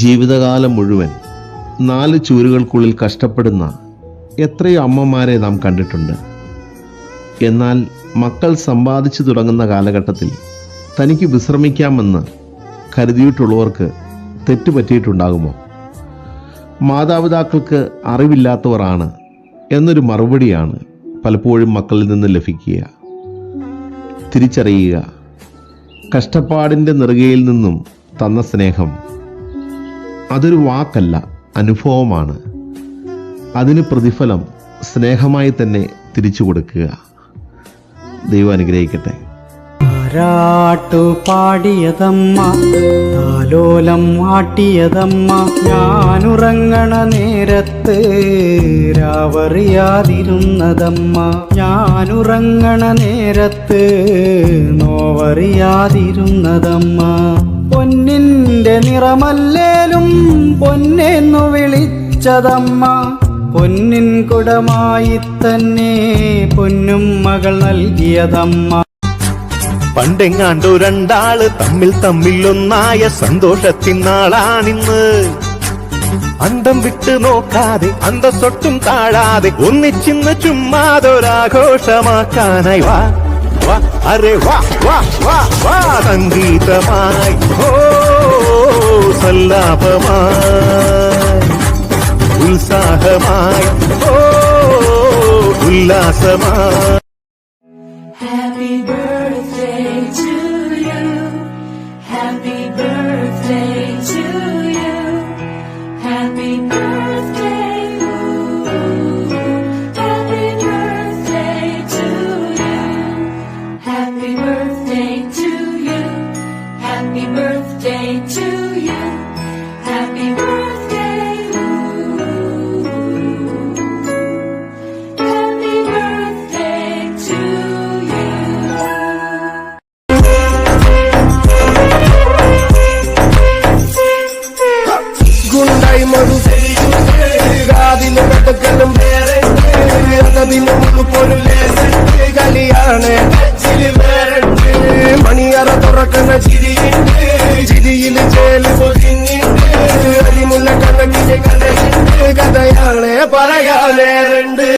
ജീവിതകാലം മുഴുവൻ 4 ചുവരുകൾക്കുള്ളിൽ കഷ്ടപ്പെടുന്ന എത്രയോ അമ്മമാരെ നാം കണ്ടിട്ടുണ്ട്. എന്നാൽ മക്കൾ സമ്പാദിച്ചു തുടങ്ങുന്ന കാലഘട്ടത്തിൽ തനിക്ക് വിശ്രമിക്കാമെന്ന് കരുതിയിട്ടുള്ളവർക്ക് തെറ്റുപറ്റിയിട്ടുണ്ടാകുമോ? മാതാപിതാക്കൾക്ക് അറിവില്ലാത്തവരാണ് എന്നൊരു മറുപടിയാണ് പലപ്പോഴും മക്കളിൽ നിന്ന് ലഭിക്കുക. തിരിച്ചറിയുക, കഷ്ടപ്പാടിൻ്റെ നെറുകയിൽ നിന്നും തന്ന സ്നേഹം അതൊരു വാക്കല്ല, അനുഭവമാണ്. അതിന് പ്രതിഫലം സ്നേഹമായി തന്നെ തിരിച്ചു കൊടുക്കുക. ദൈവം അനുഗ്രഹിക്കട്ടെ. താരാട്ടു പാടിയതമ്മ, താലോലം ആട്ടിയതമ്മ, ഞാനുറങ്ങണ നേരത്ത് രാവറിയാതിരുന്നതമ്മ, ഞാനുറങ്ങണ നേരത്ത് നോവറിയാതിരുന്നതമ്മ. പൊന്നിന്റെ നിറമല്ലേലും പൊന്നെന്നു വിളിച്ചതമ്മ, പൊന്നിൻ കുടമായി തന്നെ പൊന്നും മകൾ നൽകിയതമ്മ. പണ്ടെങ്ങാണ്ടോ രണ്ടാള് തമ്മിൽ ഒന്നായ സന്തോഷത്തിനാളാണിന്ന്. അന്തം വിട്ട് നോക്കാതെ അന്തസ്സൊട്ടും താഴാതെ ഒന്നിച്ചിന്ന് ചുമ്മാതൊരാഘോഷമാക്കാനായി വാ വാ, അരെ വാ വാ വാ വാ, സംഗീതമായി ഓ സല്ലാപമായി ഉത്സാഹമായി ഓ ഉല്ലാസമായി. Happy birthday to you. Happy birthday to you. Happy birthday. Ooh. Happy birthday to you. Happy birthday to you. Happy birthday to you. Happy birthday. Ooh. Happy birthday to you. ഗുണ്ടായി മറുതിലും കഥകളും വേറെ അതിലും കളിയാണ് മണിയറ തുറക്കുന്ന ചിരിയുണ്ട്, ചിരിയിൽ ചേല് പൊതിഞ്ഞിട്ട് അരിമുല്ല കണക്കിന് കഥയുണ്ട്, കഥയാണ് പറയാനേറുണ്ട്.